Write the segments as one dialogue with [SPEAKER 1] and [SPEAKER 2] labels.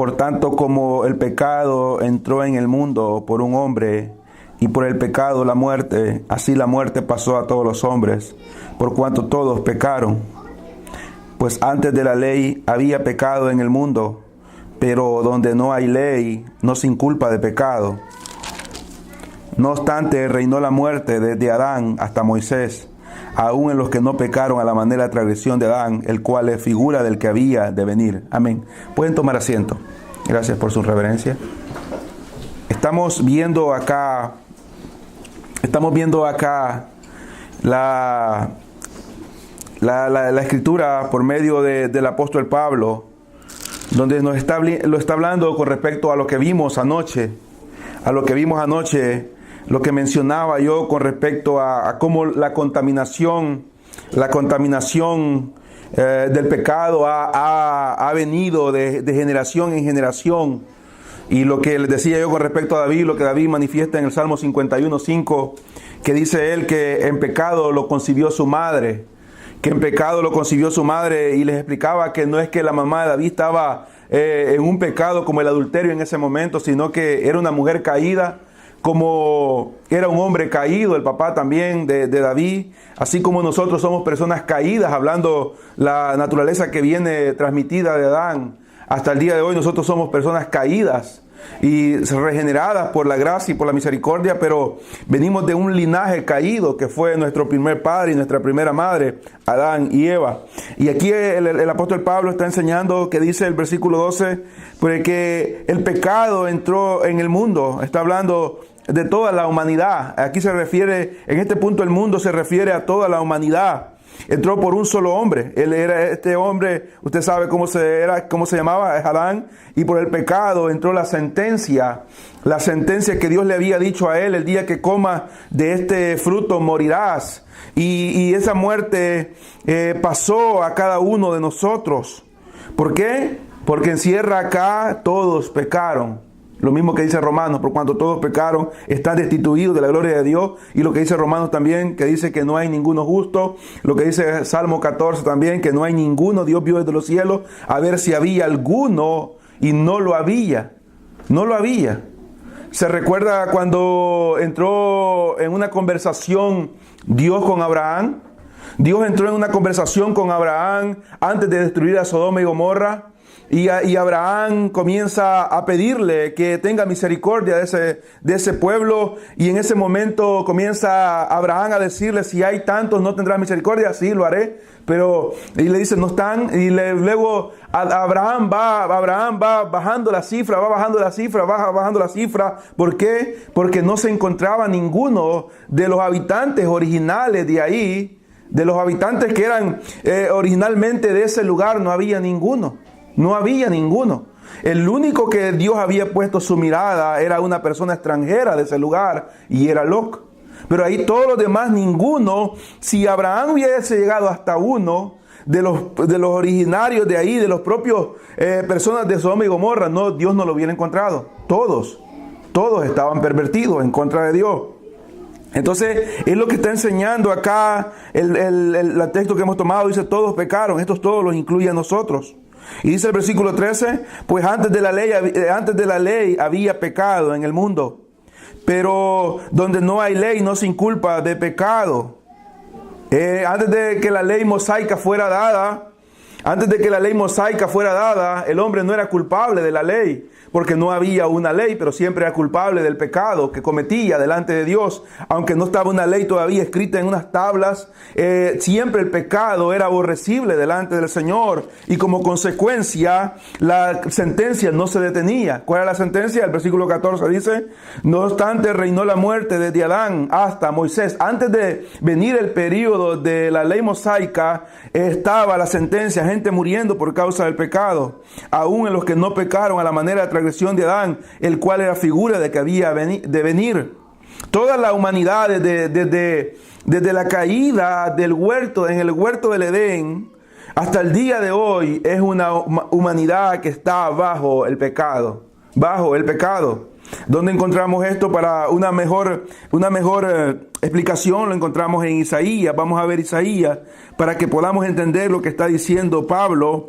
[SPEAKER 1] Por tanto, como el pecado entró en el mundo por un hombre, y por el pecado la muerte, así la muerte pasó a todos los hombres, por cuanto todos pecaron. Pues antes de la ley había pecado en el mundo, pero donde no hay ley no se inculpa de pecado. No obstante, reinó la muerte desde Adán hasta Moisés, aún en los que no pecaron a la manera de transgresión de Adán, el cual es figura del que había de venir. Amén. Pueden tomar asiento. Gracias por su reverencia. Estamos viendo acá la escritura por medio del apóstol Pablo, donde lo está hablando con respecto a lo que vimos anoche, lo que mencionaba yo con respecto a cómo la contaminación del pecado ha venido de generación en generación. Y lo que les decía yo con respecto a David, lo que David manifiesta en el Salmo 51:5, que dice él que en pecado lo concibió su madre, y les explicaba que no es que la mamá de David estaba en un pecado como el adulterio en ese momento, sino que era una mujer caída, como era un hombre caído, el papá también de David, así como nosotros somos personas caídas, hablando la naturaleza que viene transmitida de Adán. Hasta el día de hoy nosotros somos personas caídas y regeneradas por la gracia y por la misericordia, pero venimos de un linaje caído que fue nuestro primer padre y nuestra primera madre, Adán y Eva. Y aquí el apóstol Pablo está enseñando, que dice el versículo 12, porque el pecado entró en el mundo. Está hablando de toda la humanidad. Aquí se refiere, en este punto el mundo se refiere a toda la humanidad. Entró por un solo hombre. Él era este hombre, usted sabe cómo se llamaba, es Adán, y por el pecado entró la sentencia que Dios le había dicho a él: el día que comas de este fruto morirás. Y esa muerte pasó a cada uno de nosotros. ¿Por qué? Porque encierra acá: todos pecaron. Lo mismo que dice Romanos: por cuanto todos pecaron, están destituidos de la gloria de Dios. Y lo que dice Romanos también, que dice que no hay ninguno justo. Lo que dice Salmo 14 también, que no hay ninguno. Dios vio desde los cielos a ver si había alguno, y no lo había. No lo había. Se recuerda cuando entró en una conversación Dios con Abraham. Dios entró en una conversación con Abraham antes de destruir a Sodoma y Gomorra. Y Abraham comienza a pedirle que tenga misericordia de ese pueblo. Y en ese momento comienza Abraham a decirle: si hay tantos, ¿no tendrás misericordia? Sí, lo haré. Y le dice: no están. Y luego Abraham va bajando la cifra. ¿Por qué? Porque no se encontraba ninguno de los habitantes originales de ahí. De los habitantes que eran originalmente de ese lugar, no había ninguno. No había ninguno. El único que Dios había puesto su mirada era una persona extranjera de ese lugar, y era Lot. Pero ahí todos los demás, ninguno. Si Abraham hubiese llegado hasta uno de los originarios de ahí, de los propios personas de Sodoma y Gomorra, no, Dios no lo hubiera encontrado. Todos estaban pervertidos en contra de Dios. Entonces, es lo que está enseñando acá el texto que hemos tomado. Dice: todos pecaron. Estos todos los incluye a nosotros. Y dice el versículo 13: pues antes de la ley había pecado en el mundo, pero donde no hay ley no se inculpa de pecado. Antes de que la ley mosaica fuera dada, el hombre no era culpable de la ley, porque no había una ley, pero siempre era culpable del pecado que cometía delante de Dios. Aunque no estaba una ley todavía escrita en unas tablas, siempre el pecado era aborrecible delante del Señor, y como consecuencia la sentencia no se detenía. ¿Cuál era la sentencia? El versículo 14 dice: no obstante, reinó la muerte desde Adán hasta Moisés. Antes de venir el período de la ley mosaica, estaba la sentencia, gente muriendo por causa del pecado, aún en los que no pecaron a la manera de transgresión de Adán, el cual era figura de que había de venir. Toda la humanidad desde la caída del huerto, en el huerto del Edén, hasta el día de hoy, es una humanidad que está bajo el pecado. ¿Dónde encontramos esto? Para una mejor explicación lo encontramos en Isaías. Vamos a ver Isaías para que podamos entender lo que está diciendo Pablo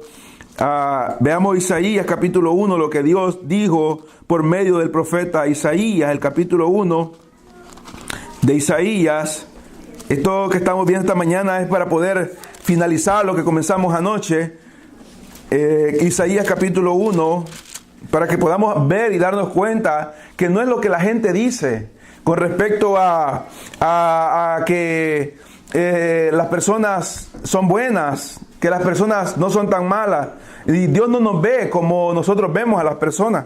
[SPEAKER 1] Veamos Isaías capítulo 1, lo que Dios dijo por medio del profeta Isaías, el capítulo 1 de Isaías. Esto que estamos viendo esta mañana es para poder finalizar lo que comenzamos anoche. Isaías capítulo 1, para que podamos ver y darnos cuenta que no es lo que la gente dice con respecto a que las personas son buenas, que las personas no son tan malas. Y Dios no nos ve como nosotros vemos a las personas.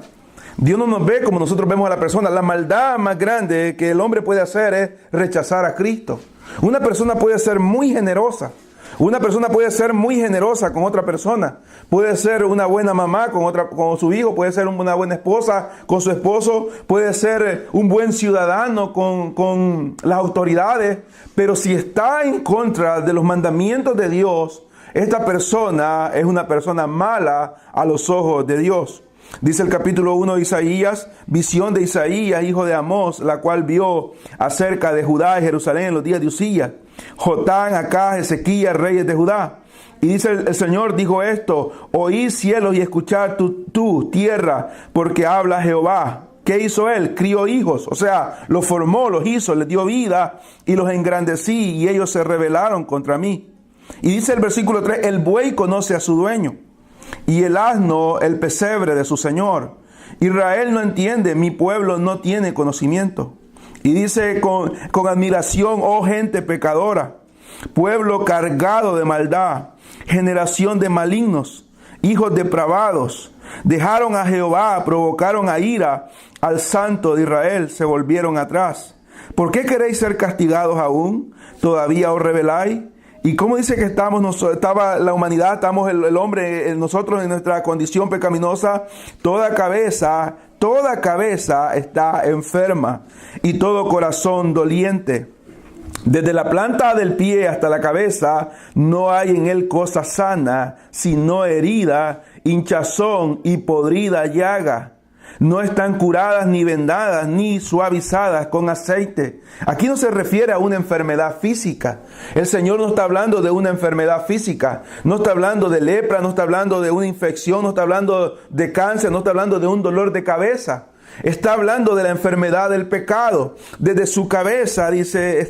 [SPEAKER 1] Dios no nos ve como nosotros vemos a las personas. La maldad más grande que el hombre puede hacer es rechazar a Cristo. Una persona puede ser muy generosa. Una persona puede ser muy generosa con otra persona. Puede ser una buena mamá con su hijo. Puede ser una buena esposa con su esposo. Puede ser un buen ciudadano con las autoridades. Pero si está en contra de los mandamientos de Dios, esta persona es una persona mala a los ojos de Dios. Dice el capítulo 1 de Isaías, visión de Isaías, hijo de Amós, la cual vio acerca de Judá y Jerusalén en los días de Usías, Jotán, Acaz, Ezequías, reyes de Judá. Y dice el Señor dijo esto: oíd cielos y escuchad tu tierra, porque habla Jehová. ¿Qué hizo él? Crió hijos, o sea, los formó, los hizo, les dio vida y los engrandecí, y ellos se rebelaron contra mí. Y dice el versículo 3, el buey conoce a su dueño, y el asno el pesebre de su señor. Israel no entiende, mi pueblo no tiene conocimiento. Y dice con admiración, oh gente pecadora, pueblo cargado de maldad, generación de malignos, hijos depravados, dejaron a Jehová, provocaron a ira al Santo de Israel, se volvieron atrás. ¿Por qué queréis ser castigados aún? ¿Todavía os rebeláis? ¿Y cómo dice que estaba la humanidad, estamos el hombre, nosotros en nuestra condición pecaminosa? Toda cabeza está enferma y todo corazón doliente. Desde la planta del pie hasta la cabeza no hay en él cosa sana, sino herida, hinchazón y podrida llaga. No están curadas ni vendadas ni suavizadas con aceite. Aquí no se refiere a una enfermedad física. El Señor no está hablando de una enfermedad física. No está hablando de lepra, no está hablando de una infección, no está hablando de cáncer, no está hablando de un dolor de cabeza. Está hablando de la enfermedad del pecado. Desde su cabeza, dice,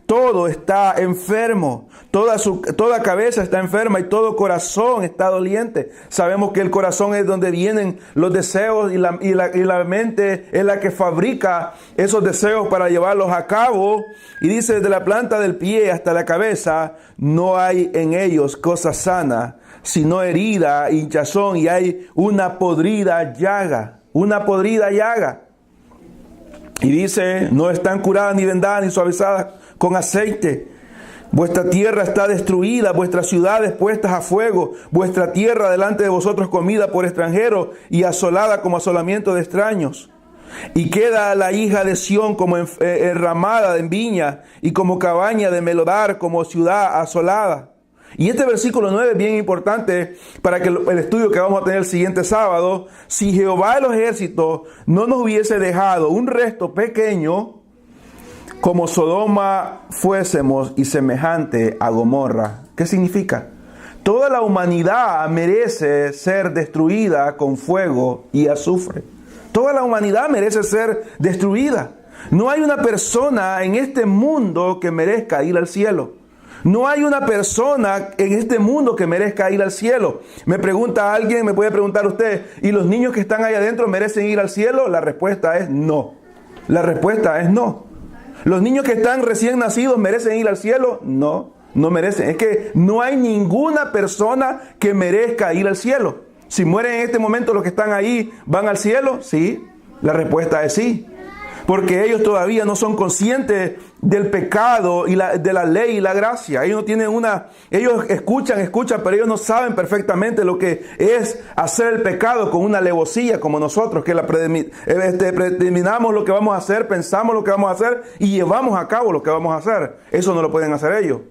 [SPEAKER 1] todo está enfermo. Toda cabeza está enferma y todo corazón está doliente. Sabemos que el corazón es donde vienen los deseos y la mente es la que fabrica esos deseos para llevarlos a cabo. Y dice, desde la planta del pie hasta la cabeza, no hay en ellos cosa sana, sino herida, hinchazón, y hay una podrida llaga. Una podrida llaga. Y dice, no están curadas ni vendadas ni suavizadas con aceite. Vuestra tierra está destruida, vuestras ciudades puestas a fuego, vuestra tierra delante de vosotros comida por extranjeros y asolada como asolamiento de extraños. Y queda la hija de Sión como enramada en viña y como cabaña de melodar, como ciudad asolada. Y este versículo 9 es bien importante para que el estudio que vamos a tener el siguiente sábado. Si Jehová de los ejércitos no nos hubiese dejado un resto pequeño, como Sodoma fuésemos y semejante a Gomorra. ¿Qué significa? Toda la humanidad merece ser destruida con fuego y azufre. Toda la humanidad merece ser destruida. No hay una persona en este mundo que merezca ir al cielo. No hay una persona en este mundo que merezca ir al cielo. Me pregunta alguien, me puede preguntar usted, ¿y los niños que están ahí adentro merecen ir al cielo? La respuesta es no. La respuesta es no. ¿Los niños que están recién nacidos merecen ir al cielo? No, no merecen. Es que no hay ninguna persona que merezca ir al cielo. Si mueren en este momento los que están ahí, ¿van al cielo? Sí. La respuesta es sí. Porque ellos todavía no son conscientes del pecado y de la ley y la gracia. Ellos no tienen ellos escuchan, pero ellos no saben perfectamente lo que es hacer el pecado con una alevosía como nosotros, que predeterminamos lo que vamos a hacer, pensamos lo que vamos a hacer y llevamos a cabo lo que vamos a hacer. Eso no lo pueden hacer ellos.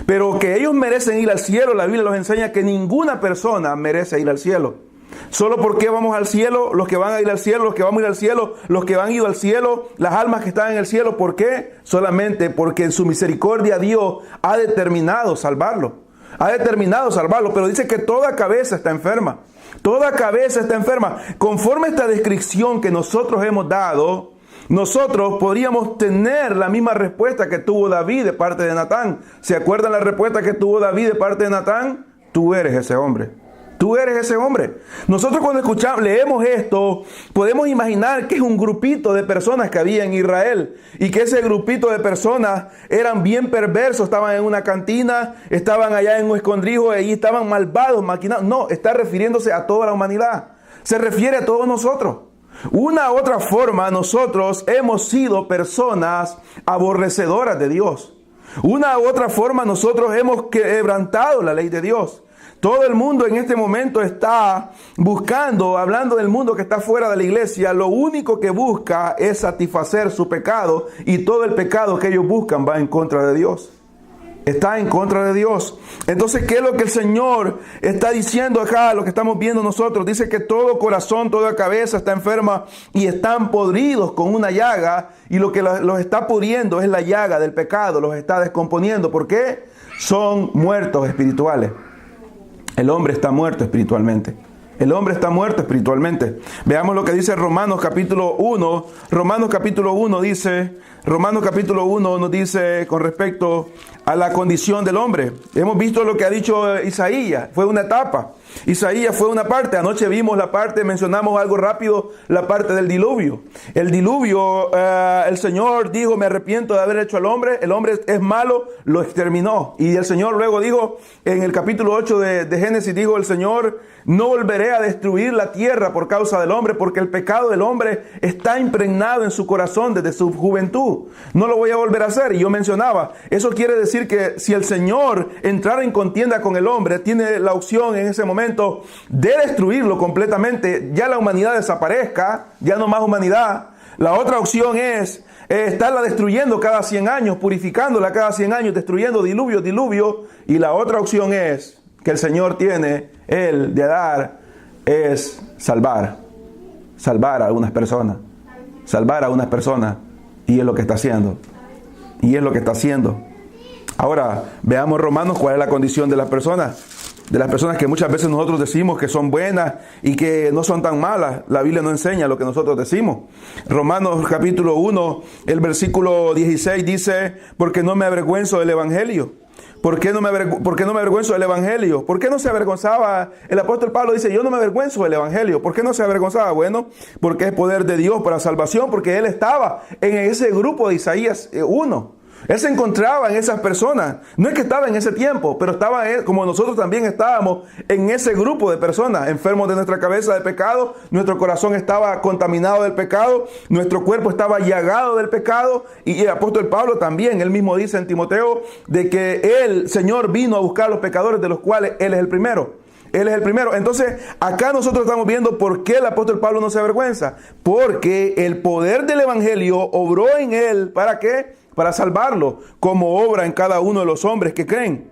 [SPEAKER 1] Pero que ellos merecen ir al cielo, la Biblia nos enseña que ninguna persona merece ir al cielo. Solo porque vamos al cielo, los que van a ir al cielo, los que vamos a ir al cielo, los que van ido al cielo, las almas que están en el cielo. ¿Por qué? Solamente porque en su misericordia Dios ha determinado salvarlo. ha determinado salvarlo, pero dice que toda cabeza está enferma. Toda cabeza está enferma. Conforme a esta descripción que nosotros hemos dado, nosotros podríamos tener la misma respuesta que tuvo David de parte de Natán. ¿Se acuerdan la respuesta que tuvo David de parte de Natán? Tú eres ese hombre. Tú eres ese hombre. Nosotros cuando leemos esto, podemos imaginar que es un grupito de personas que había en Israel y que ese grupito de personas eran bien perversos, estaban en una cantina, estaban allá en un escondrijo y estaban malvados, maquinados. No, está refiriéndose a toda la humanidad. Se refiere a todos nosotros. Una u otra forma, nosotros hemos sido personas aborrecedoras de Dios. Una u otra forma, nosotros hemos quebrantado la ley de Dios. Todo el mundo en este momento está buscando, hablando del mundo que está fuera de la iglesia, lo único que busca es satisfacer su pecado y todo el pecado que ellos buscan va en contra de Dios. Está en contra de Dios. Entonces, ¿qué es lo que el Señor está diciendo acá? Lo que estamos viendo nosotros. Dice que todo corazón, toda cabeza está enferma y están podridos con una llaga. Y lo que los está pudriendo es la llaga del pecado. Los está descomponiendo. ¿Por qué? Son muertos espirituales. El hombre está muerto espiritualmente. El hombre está muerto espiritualmente. Veamos lo que dice Romanos capítulo 1. Romanos capítulo 1 nos dice con respecto a la condición del hombre. Hemos visto lo que ha dicho Isaías. Fue una etapa. Isaías fue una parte. Anoche vimos la parte, mencionamos algo rápido, la parte del diluvio. El diluvio, el Señor dijo, me arrepiento de haber hecho al hombre. El hombre es malo, lo exterminó. Y el Señor luego dijo, en el capítulo 8 de Génesis, dijo el Señor, no volveré a destruir la tierra por causa del hombre, porque el pecado del hombre está impregnado en su corazón desde su juventud. No lo voy a volver a hacer. Y yo mencionaba, eso quiere decir que si el Señor entrara en contienda con el hombre, tiene la opción en ese momento de destruirlo completamente, ya la humanidad desaparezca, ya no más humanidad. La otra opción es estarla destruyendo cada 100 años, purificándola cada 100 años, destruyendo diluvio. Y la otra opción es que el Señor tiene, Él, de dar, es salvar a algunas personas. Salvar a unas personas. Y es lo que está haciendo. Ahora, veamos Romanos, cuál es la condición de las personas. De las personas que muchas veces nosotros decimos que son buenas y que no son tan malas. La Biblia no enseña lo que nosotros decimos. Romanos capítulo 1, el versículo 16 dice, porque no me avergüenzo del Evangelio. ¿Por qué no me avergüenzo del Evangelio? ¿Por qué no se avergonzaba? El apóstol Pablo dice, yo no me avergüenzo del Evangelio. ¿Por qué no se avergonzaba? Bueno, porque es poder de Dios para salvación, porque él estaba en ese grupo de Isaías 1. Él se encontraba en esas personas. No es que estaba en ese tiempo, pero estaba él, como nosotros también estábamos en ese grupo de personas, enfermos de nuestra cabeza de pecado. Nuestro corazón estaba contaminado del pecado, nuestro cuerpo estaba llagado del pecado. Y el apóstol Pablo también, él mismo dice en Timoteo, de que el Señor vino a buscar a los pecadores, de los cuales él es el primero. Él es el primero. Entonces, acá nosotros estamos viendo por qué el apóstol Pablo no se avergüenza. Porque el poder del Evangelio obró en él. ¿Para qué? Para salvarlo, como obra en cada uno de los hombres que creen.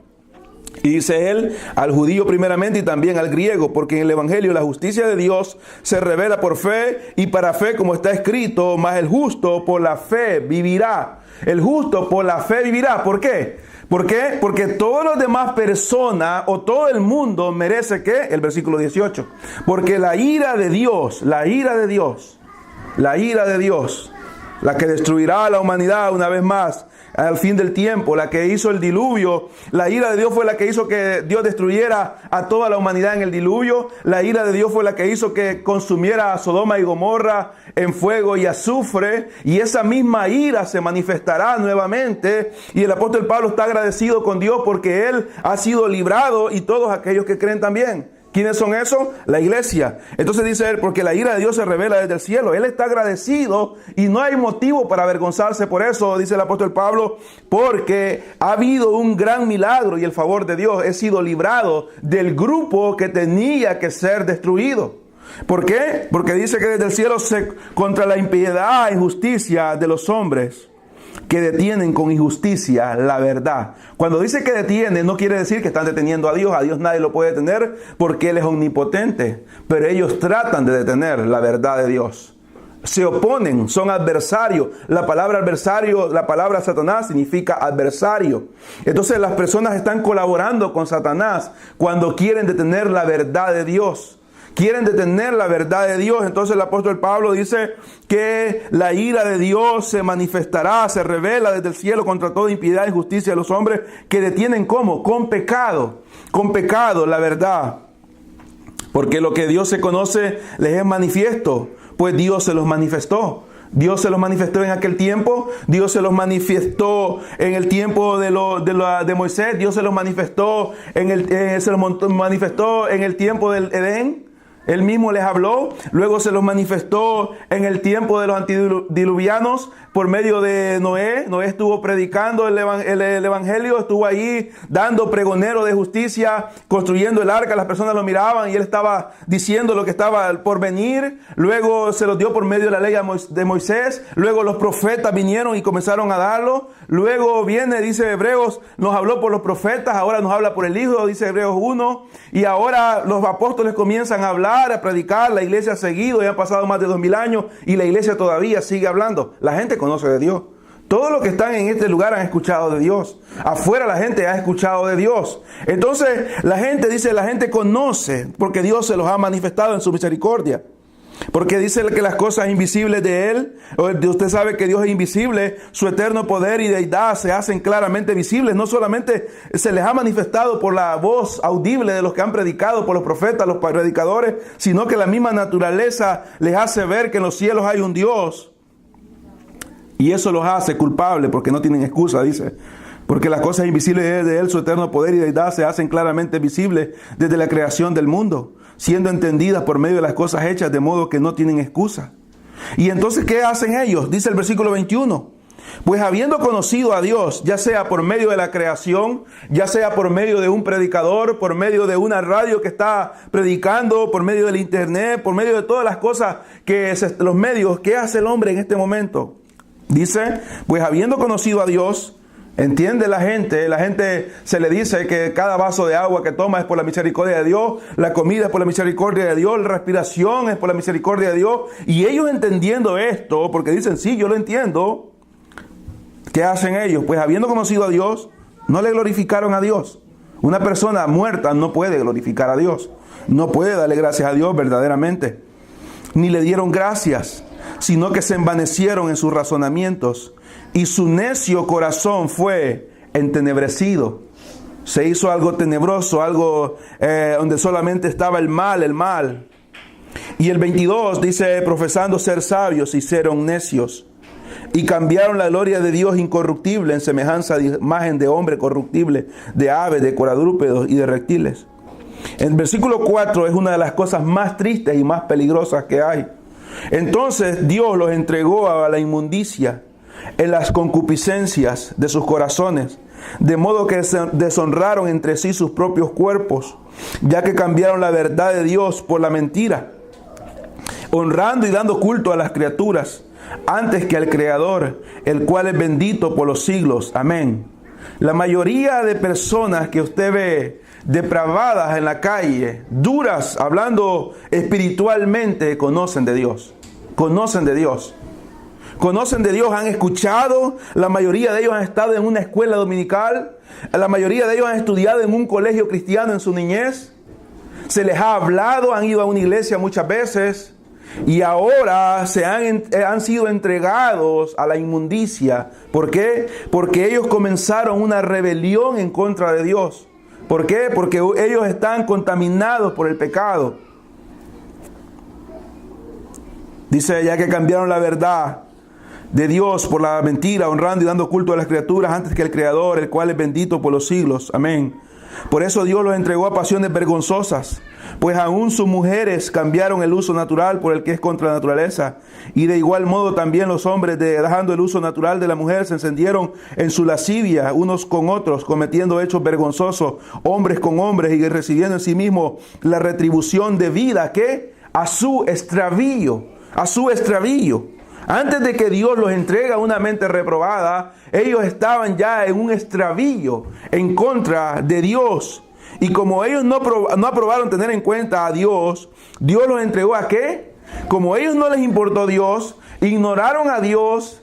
[SPEAKER 1] Y dice él, al judío primeramente y también al griego, porque en el Evangelio la justicia de Dios se revela por fe y para fe, como está escrito, mas el justo por la fe vivirá. El justo por la fe vivirá. ¿Por qué? ¿Por qué? Porque todas las demás personas o todo el mundo merece ¿qué? El versículo 18. Porque la ira de Dios, la que destruirá a la humanidad una vez más al fin del tiempo, la que hizo el diluvio, la ira de Dios fue la que hizo que Dios destruyera a toda la humanidad en el diluvio. La ira de Dios fue la que hizo que consumiera a Sodoma y Gomorra en fuego y azufre, y esa misma ira se manifestará nuevamente. Y el apóstol Pablo está agradecido con Dios porque él ha sido librado y todos aquellos que creen también. ¿Quiénes son esos? La iglesia. Entonces dice él, porque la ira de Dios se revela desde el cielo. Él está agradecido y no hay motivo para avergonzarse por eso, dice el apóstol Pablo, porque ha habido un gran milagro y el favor de Dios. He sido librado del grupo que tenía que ser destruido. ¿Por qué? Porque dice que desde el cielo contra la impiedad e injusticia de los hombres que detienen con injusticia la verdad. Cuando dice que detienen, no quiere decir que están deteniendo a Dios. A Dios nadie lo puede detener porque Él es omnipotente. Pero ellos tratan de detener la verdad de Dios. se oponen, son adversarios. La palabra adversario, la palabra Satanás significa adversario. Entonces las personas están colaborando con Satanás cuando quieren detener la verdad de Dios. Quieren detener la verdad de Dios. Entonces el apóstol Pablo dice que la ira de Dios se manifestará, se revela desde el cielo contra toda impiedad e injusticia de los hombres que detienen ¿cómo? Con pecado la verdad. Porque lo que Dios se conoce les es manifiesto, pues Dios se los manifestó. Dios se los manifestó en aquel tiempo, Dios se los manifestó en el tiempo de Moisés, Dios se los manifestó manifestó en el tiempo del Edén. Él mismo les habló, luego se los manifestó en el tiempo de los antediluvianos por medio de Noé. Noé estuvo predicando el evangelio, estuvo ahí dando pregonero de justicia, construyendo el arca, las personas lo miraban y él estaba diciendo lo que estaba por venir. Luego se los dio por medio de la ley de Moisés, luego los profetas vinieron y comenzaron a darlo. Luego viene, dice Hebreos, nos habló por los profetas, ahora nos habla por el Hijo, dice Hebreos 1, y ahora los apóstoles comienzan a hablar, a predicar, la iglesia ha seguido, ya han pasado más de 2000 años y la iglesia todavía sigue hablando. La gente conoce de Dios. Todos los que están en este lugar han escuchado de Dios. Afuera la gente ha escuchado de Dios. Entonces la gente conoce porque Dios se los ha manifestado en su misericordia. Porque dice que las cosas invisibles de Él, usted sabe que Dios es invisible, su eterno poder y deidad se hacen claramente visibles. No solamente se les ha manifestado por la voz audible de los que han predicado, por los profetas, los predicadores, sino que la misma naturaleza les hace ver que en los cielos hay un Dios. Y eso los hace culpables porque no tienen excusa, dice. Porque las cosas invisibles de Él, su eterno poder y deidad, se hacen claramente visibles desde la creación del mundo, siendo entendidas por medio de las cosas hechas, de modo que no tienen excusa. Y entonces, ¿qué hacen ellos? Dice el versículo 21. Pues habiendo conocido a Dios, ya sea por medio de la creación, ya sea por medio de un predicador, por medio de una radio que está predicando, por medio del internet, por medio de todas las cosas los medios, ¿qué hace el hombre en este momento? Dice, pues habiendo conocido a Dios, entiende la gente se le dice que cada vaso de agua que toma es por la misericordia de Dios, la comida es por la misericordia de Dios, la respiración es por la misericordia de Dios. Y ellos entendiendo esto, porque dicen, sí, yo lo entiendo, ¿qué hacen ellos? Pues habiendo conocido a Dios, no le glorificaron a Dios. Una persona muerta no puede glorificar a Dios, no puede darle gracias a Dios verdaderamente, ni le dieron gracias, sino que se envanecieron en sus razonamientos, y su necio corazón fue entenebrecido. Se hizo algo tenebroso, algo donde solamente estaba el mal. Y el 22 dice, profesando ser sabios, se hicieron necios, y cambiaron la gloria de Dios incorruptible en semejanza de imagen de hombre corruptible, de aves, de cuadrúpedos y de reptiles. El versículo 4 es una de las cosas más tristes y más peligrosas que hay. Entonces Dios los entregó a la inmundicia en las concupiscencias de sus corazones, de modo que deshonraron entre sí sus propios cuerpos, ya que cambiaron la verdad de Dios por la mentira, honrando y dando culto a las criaturas antes que al Creador, el cual es bendito por los siglos. Amén. La mayoría de personas que usted ve depravadas en la calle, duras, hablando espiritualmente, conocen de Dios. Conocen de Dios. Conocen de Dios, han escuchado, la mayoría de ellos han estado en una escuela dominical, la mayoría de ellos han estudiado en un colegio cristiano en su niñez, se les ha hablado, han ido a una iglesia muchas veces y ahora han sido entregados a la inmundicia. ¿Por qué? Porque ellos comenzaron una rebelión en contra de Dios. ¿Por qué? Porque ellos están contaminados por el pecado. Dice, ya que cambiaron la verdad de Dios por la mentira, honrando y dando culto a las criaturas antes que al Creador, el cual es bendito por los siglos. Amén. Por eso Dios los entregó a pasiones vergonzosas, pues aún sus mujeres cambiaron el uso natural por el que es contra la naturaleza. Y de igual modo también los hombres, dejando el uso natural de la mujer, se encendieron en su lascivia unos con otros, cometiendo hechos vergonzosos, hombres con hombres, y recibiendo en sí mismos la retribución debida, ¿qué? A su extravío, a su extravío. Antes de que Dios los entregue a una mente reprobada, ellos estaban ya en un extravío en contra de Dios. Y como ellos no aprobaron tener en cuenta a Dios, Dios los entregó ¿a qué? como a ellos no les importó Dios, ignoraron a Dios,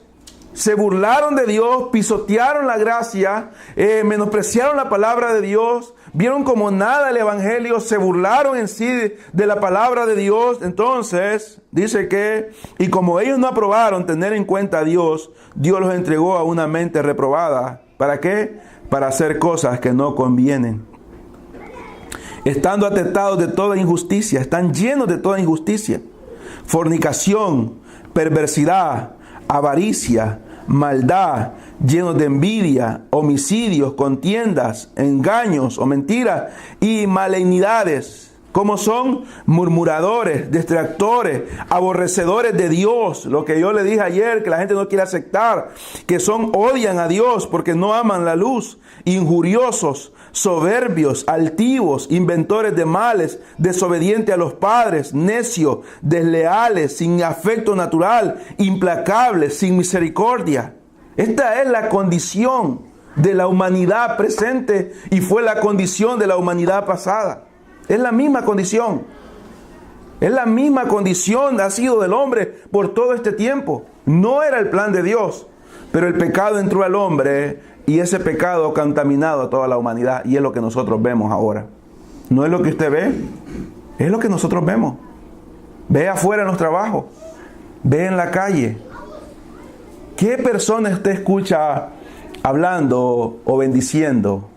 [SPEAKER 1] se burlaron de Dios, pisotearon la gracia, menospreciaron la palabra de Dios, vieron como nada el evangelio, se burlaron en sí de la palabra de Dios. Entonces, dice que, y como ellos no aprobaron tener en cuenta a Dios, Dios los entregó a una mente reprobada. ¿Para qué? Para hacer cosas que no convienen. Estando atestados de toda injusticia, están llenos de toda injusticia, fornicación, perversidad, avaricia, maldad, llenos de envidia, homicidios, contiendas, engaños o mentiras y malignidades. ¿Cómo son? Murmuradores, distractores, aborrecedores de Dios. Lo que yo le dije ayer, que la gente no quiere aceptar, que odian a Dios porque no aman la luz, injuriosos, soberbios, altivos, inventores de males, desobedientes a los padres, necios, desleales, sin afecto natural, implacables, sin misericordia. Esta es la condición de la humanidad presente y fue la condición de la humanidad pasada. Es la misma condición. Es la misma condición ha sido del hombre por todo este tiempo. No era el plan de Dios, pero el pecado entró al hombre y ese pecado ha contaminado a toda la humanidad y es lo que nosotros vemos ahora. No es lo que usted ve, es lo que nosotros vemos. Ve afuera en los trabajos, ve en la calle. ¿Qué persona usted escucha hablando o bendiciendo?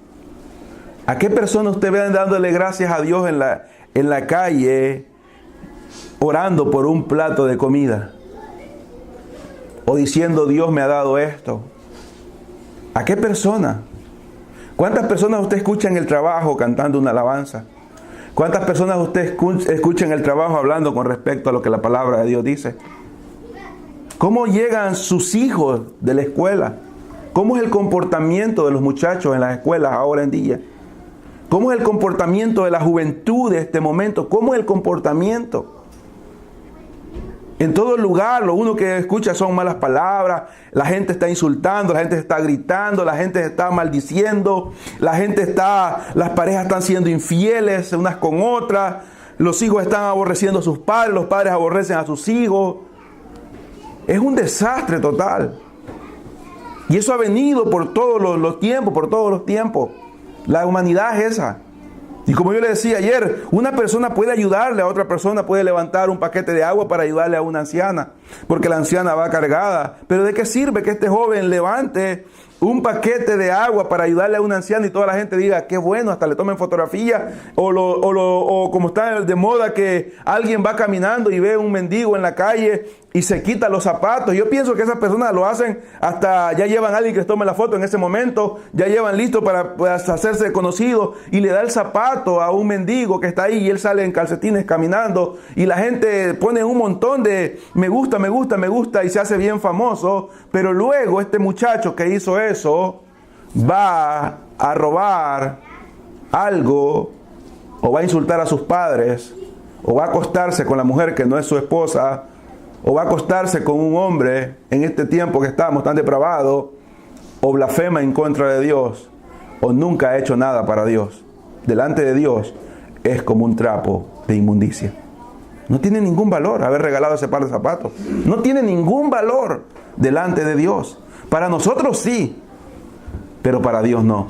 [SPEAKER 1] ¿A qué persona usted ve dándole gracias a Dios en la calle, orando por un plato de comida? O diciendo, Dios me ha dado esto. ¿A qué persona? ¿Cuántas personas usted escucha en el trabajo cantando una alabanza? ¿Cuántas personas usted escucha en el trabajo hablando con respecto a lo que la palabra de Dios dice? ¿Cómo llegan sus hijos de la escuela? ¿Cómo es el comportamiento de los muchachos en las escuelas ahora en día? ¿Cómo es el comportamiento de la juventud de este momento? ¿Cómo es el comportamiento? En todo lugar, lo único que escucha son malas palabras, la gente está insultando, la gente está gritando, la gente está maldiciendo, las parejas están siendo infieles unas con otras, los hijos están aborreciendo a sus padres, los padres aborrecen a sus hijos. Es un desastre total. Y eso ha venido por todos los tiempos, La humanidad es esa. Y como yo le decía ayer, una persona puede ayudarle a otra persona, puede levantar un paquete de agua para ayudarle a una anciana, porque la anciana va cargada. Pero ¿de qué sirve que este joven levante un paquete de agua para ayudarle a una anciana y toda la gente diga, qué bueno, hasta le tomen fotografía? O como está de moda que alguien va caminando y ve un mendigo en la calle y se quita los zapatos. Yo pienso que esas personas lo hacen hasta ya llevan a alguien que les tome la foto en ese momento, ya llevan listo para hacerse conocido y le da el zapato a un mendigo que está ahí y él sale en calcetines caminando y la gente pone un montón de me gusta y se hace bien famoso, pero luego este muchacho que hizo eso va a robar algo o va a insultar a sus padres o va a acostarse con la mujer que no es su esposa, o va a acostarse con un hombre en este tiempo que estamos tan depravados, o blasfema en contra de Dios, o nunca ha hecho nada para Dios. Delante de Dios es como un trapo de inmundicia. No tiene ningún valor haber regalado ese par de zapatos. No tiene ningún valor delante de Dios. Para nosotros sí, pero para Dios no.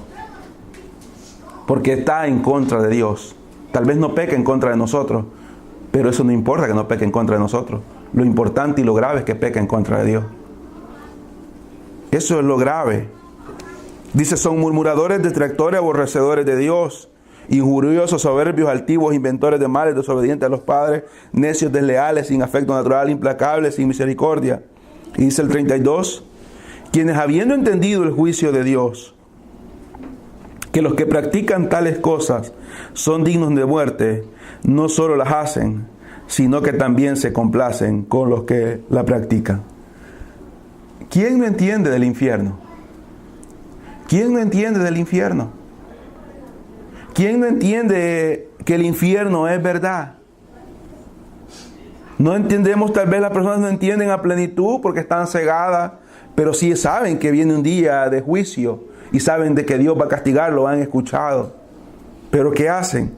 [SPEAKER 1] Porque está en contra de Dios. Tal vez no peque en contra de nosotros, pero eso no importa que no peque en contra de nosotros. Lo importante y lo grave es que peca en contra de Dios. Eso es lo grave. Dice, son murmuradores, detractores, aborrecedores de Dios, injuriosos, soberbios, altivos, inventores de males, desobedientes a los padres, necios, desleales, sin afecto natural, implacables, sin misericordia. Y dice el 32, quienes habiendo entendido el juicio de Dios, que los que practican tales cosas son dignos de muerte, no solo las hacen, sino que también se complacen con los que la practican. ¿Quién no entiende del infierno? ¿Quién no entiende del infierno? ¿Quién no entiende que el infierno es verdad? No entendemos, tal vez las personas no entienden a plenitud porque están cegadas, pero sí saben que viene un día de juicio y saben de que Dios va a castigar, lo han escuchado. Pero ¿qué hacen?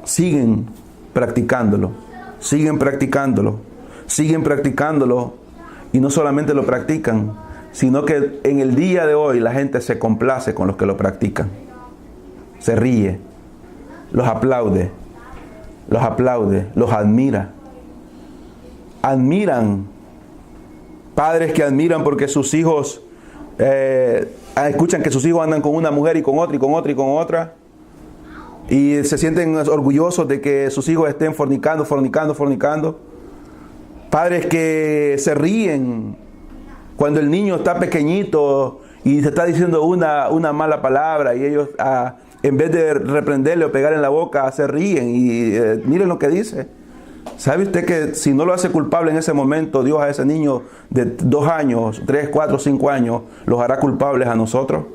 [SPEAKER 1] Siguen practicándolo, siguen practicándolo, y no solamente lo practican, sino que en el día de hoy la gente se complace con los que lo practican. Se ríe, los aplaude, los admira. Admiran, padres que admiran porque sus hijos escuchan que sus hijos andan con una mujer y con otra y con otra y con otra, y se sienten orgullosos de que sus hijos estén fornicando. Padres que se ríen cuando el niño está pequeñito y se está diciendo una mala palabra, y ellos en vez de reprenderle o pegarle en la boca, se ríen y miren lo que dice. ¿Sabe usted que si no lo hace culpable en ese momento, Dios a ese niño de 2 años, 3, 4, 5 años, los hará culpables a nosotros?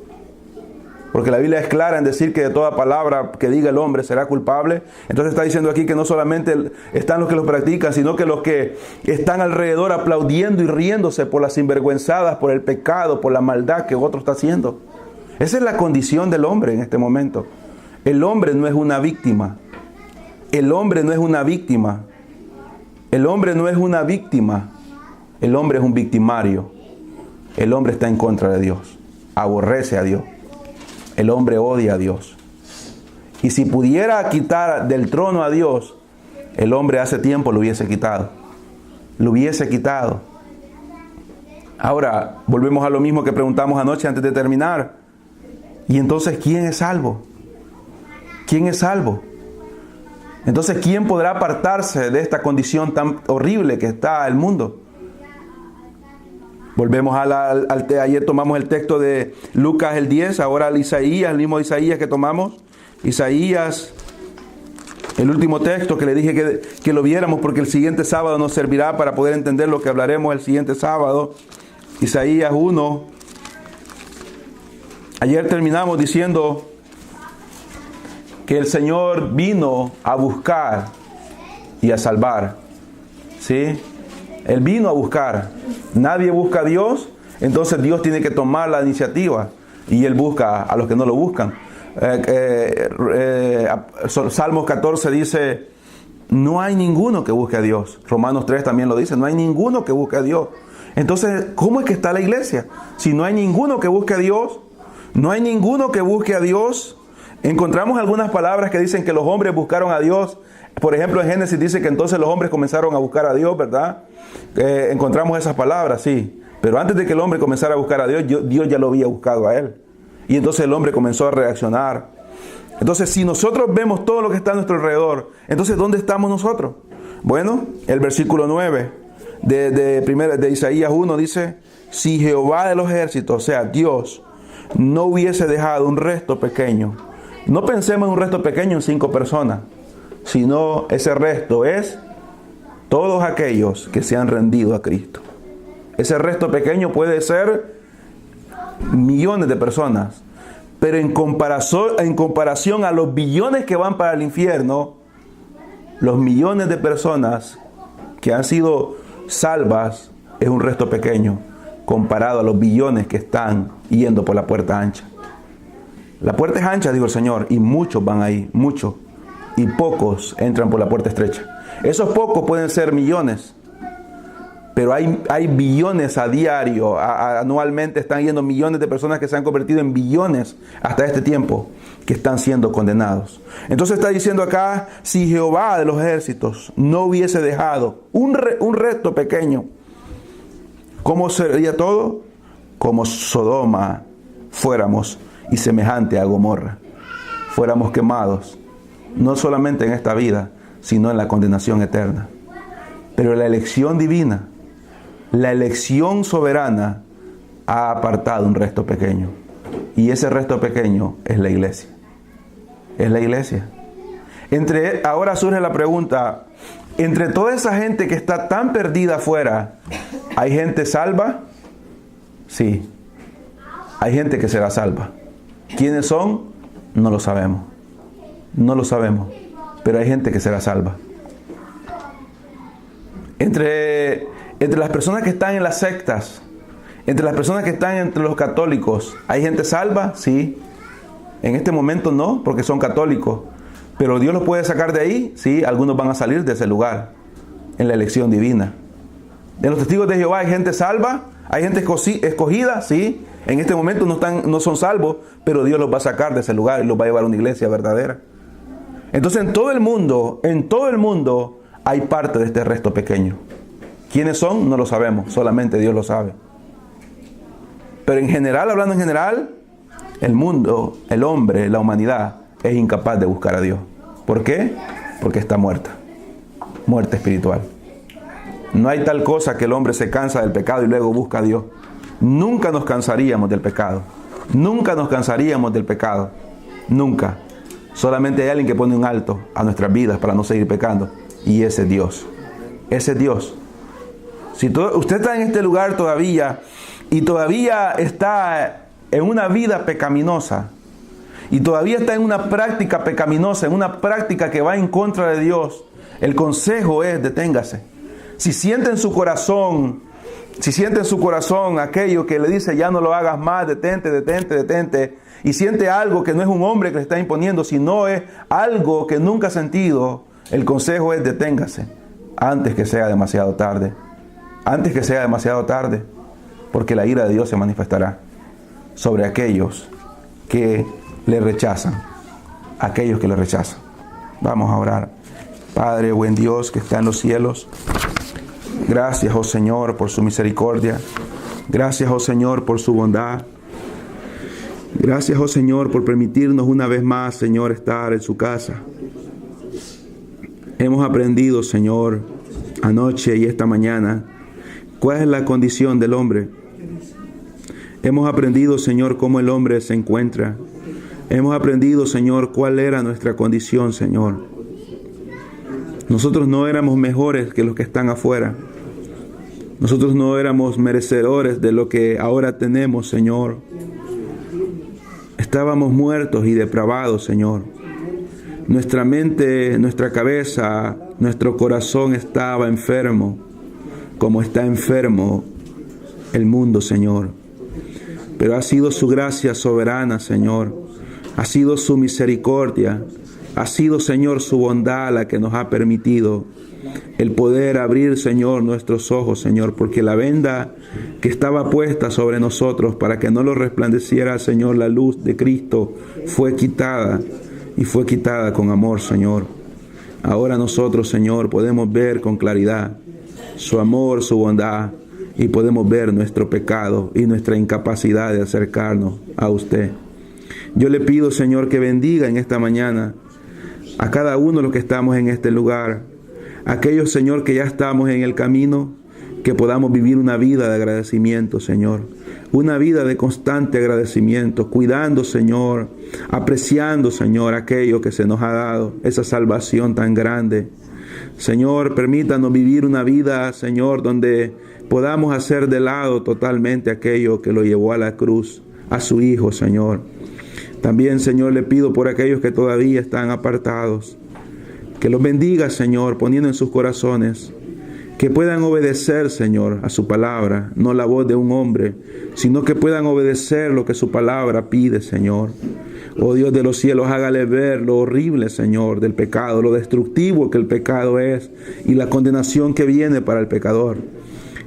[SPEAKER 1] Porque la Biblia es clara en decir que de toda palabra que diga el hombre será culpable. Entonces está diciendo aquí que no solamente están los que lo practican, sino que los que están alrededor aplaudiendo y riéndose por las sinvergüenzadas, por el pecado, por la maldad que otro está haciendo. Esa es la condición del hombre en este momento. El hombre no es una víctima. El hombre no es una víctima. El hombre no es una víctima. El hombre es un victimario. El hombre está en contra de Dios. Aborrece a Dios. El hombre odia a Dios. Y si pudiera quitar del trono a Dios, el hombre hace tiempo lo hubiese quitado. Lo hubiese quitado. Ahora, volvemos a lo mismo que preguntamos anoche antes de terminar. Y entonces, ¿quién es salvo? ¿Quién es salvo? Entonces, ¿quién podrá apartarse de esta condición tan horrible que está el mundo? Volvemos ayer tomamos el texto de Lucas el 10, ahora al Isaías, el mismo Isaías que tomamos. Isaías, el último texto que le dije que lo viéramos porque el siguiente sábado nos servirá para poder entender lo que hablaremos el siguiente sábado. Isaías 1. Ayer terminamos diciendo que el Señor vino a buscar y a salvar. ¿Sí? Él vino a buscar. Nadie busca a Dios, entonces Dios tiene que tomar la iniciativa y Él busca a los que no lo buscan. Salmos 14 dice, no hay ninguno que busque a Dios. Romanos 3 también lo dice, no hay ninguno que busque a Dios. Entonces, ¿cómo es que está la iglesia? Si no hay ninguno que busque a Dios, no hay ninguno que busque a Dios. Encontramos algunas palabras que dicen que los hombres buscaron a Dios. Por ejemplo, en Génesis dice que entonces los hombres comenzaron a buscar a Dios, ¿verdad? Encontramos esas palabras, sí. Pero antes de que el hombre comenzara a buscar a Dios, Dios ya lo había buscado a él. Y entonces el hombre comenzó a reaccionar. Entonces, si nosotros vemos todo lo que está a nuestro alrededor, entonces, ¿dónde estamos nosotros? Bueno, el versículo 9 de Isaías 1 dice, si Jehová de los ejércitos, o sea, Dios, no hubiese dejado un resto pequeño. No pensemos en un resto pequeño en 5 personas, sino ese resto es todos aquellos que se han rendido a Cristo. Ese resto pequeño puede ser millones de personas, pero en comparación a los billones que van para el infierno, los millones de personas que han sido salvas es un resto pequeño comparado a los billones que están yendo por la puerta ancha. La puerta es ancha, dijo el Señor, y muchos van ahí, muchos, y pocos entran por la puerta estrecha. Esos pocos pueden ser millones, pero hay billones a diario, anualmente están yendo millones de personas que se han convertido en billones hasta este tiempo, que están siendo condenados. Entonces está diciendo acá, si Jehová de los ejércitos no hubiese dejado un resto pequeño, ¿cómo sería todo? Como Sodoma fuéramos y semejante a Gomorra. Fuéramos quemados, no solamente en esta vida, sino en la condenación eterna. Pero la elección divina, la elección soberana, ha apartado un resto pequeño. Y ese resto pequeño es la iglesia. Es la iglesia. Ahora surge la pregunta, entre toda esa gente que está tan perdida afuera, ¿hay gente salva? Sí. Hay gente que será salva. ¿Quiénes son? No lo sabemos. No lo sabemos. Pero hay gente que será salva. Entre las personas que están en las sectas, entre las personas que están entre los católicos, ¿hay gente salva? Sí. En este momento no, porque son católicos. Pero Dios los puede sacar de ahí. Sí, algunos van a salir de ese lugar. en la elección divina. En los testigos de Jehová hay gente salva, hay gente escogida, sí. En este momento no son salvos, pero Dios los va a sacar de ese lugar y los va a llevar a una iglesia verdadera. Entonces en todo el mundo hay parte de este resto pequeño. ¿Quiénes son? No lo sabemos, solamente Dios lo sabe. Pero en general, hablando en general, el mundo, el hombre, la humanidad es incapaz de buscar a Dios. ¿Por qué? Porque está muerta. Muerte espiritual. No hay tal cosa que el hombre se cansa del pecado y luego busca a Dios. Nunca nos cansaríamos del pecado. Nunca nos cansaríamos del pecado. Nunca. Solamente hay alguien que pone un alto a nuestras vidas para no seguir pecando. Y ese es Dios. Ese es Dios. Si usted está en este lugar todavía y todavía está en una vida pecaminosa y todavía está en una práctica pecaminosa, en una práctica que va en contra de Dios, el consejo es: deténgase. Si siente en su corazón aquello que le dice ya no lo hagas más, detente, y siente algo que no es un hombre que le está imponiendo, sino es algo que nunca ha sentido, el consejo es: deténgase antes que sea demasiado tarde. Antes que sea demasiado tarde, porque la ira de Dios se manifestará sobre aquellos que le rechazan. Aquellos que le rechazan. Vamos a orar. Padre, buen Dios que está en los cielos, gracias, oh Señor, por su misericordia. Gracias, oh Señor, por su bondad. Gracias, oh Señor, por permitirnos una vez más, Señor, estar en su casa. Hemos aprendido, Señor, anoche y esta mañana, ¿cuál es la condición del hombre? Hemos aprendido, Señor, cómo el hombre se encuentra. Hemos aprendido, Señor, cuál era nuestra condición, Señor. Nosotros no éramos mejores que los que están afuera. Nosotros no éramos merecedores de lo que ahora tenemos, Señor. Estábamos muertos y depravados, Señor. Nuestra mente, nuestra cabeza, nuestro corazón estaba enfermo, como está enfermo el mundo, Señor. Pero ha sido su gracia soberana, Señor. Ha sido su misericordia. Ha sido, Señor, su bondad la que nos ha permitido el poder abrir, Señor, nuestros ojos, Señor, porque la venda que estaba puesta sobre nosotros para que no lo resplandeciera, Señor, la luz de Cristo, fue quitada, y fue quitada con amor, Señor. Ahora nosotros, Señor, podemos ver con claridad su amor, su bondad, y podemos ver nuestro pecado y nuestra incapacidad de acercarnos a usted. Yo le pido, Señor, que bendiga en esta mañana a cada uno de los que estamos en este lugar, aquellos, Señor, que ya estamos en el camino, que podamos vivir una vida de agradecimiento, Señor, una vida de constante agradecimiento, cuidando, Señor, apreciando, Señor, aquello que se nos ha dado, esa salvación tan grande. Señor, permítanos vivir una vida, Señor, donde podamos hacer de lado totalmente aquello que lo llevó a la cruz, a su Hijo, Señor. También, Señor, le pido por aquellos que todavía están apartados, que los bendiga, Señor, poniendo en sus corazones que puedan obedecer, Señor, a su palabra, no la voz de un hombre, sino que puedan obedecer lo que su palabra pide, Señor. Oh Dios de los cielos, hágale ver lo horrible, Señor, del pecado, lo destructivo que el pecado es y la condenación que viene para el pecador.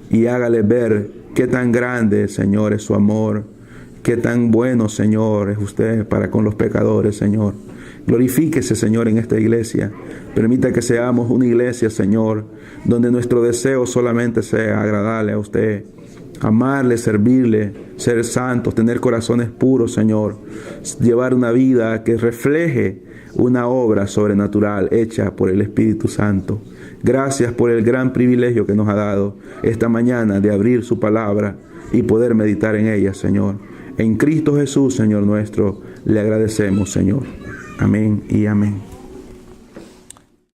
[SPEAKER 1] Y hágale ver qué tan grande, Señor, es su amor, qué tan bueno, Señor, es usted para con los pecadores, Señor. Glorifíquese, Señor, en esta iglesia. Permita que seamos una iglesia, Señor, donde nuestro deseo solamente sea agradarle a usted, amarle, servirle, ser santos, tener corazones puros, Señor, llevar una vida que refleje una obra sobrenatural hecha por el Espíritu Santo. Gracias por el gran privilegio que nos ha dado esta mañana de abrir su palabra y poder meditar en ella, Señor. En Cristo Jesús, Señor nuestro, le agradecemos, Señor. Amén y amén.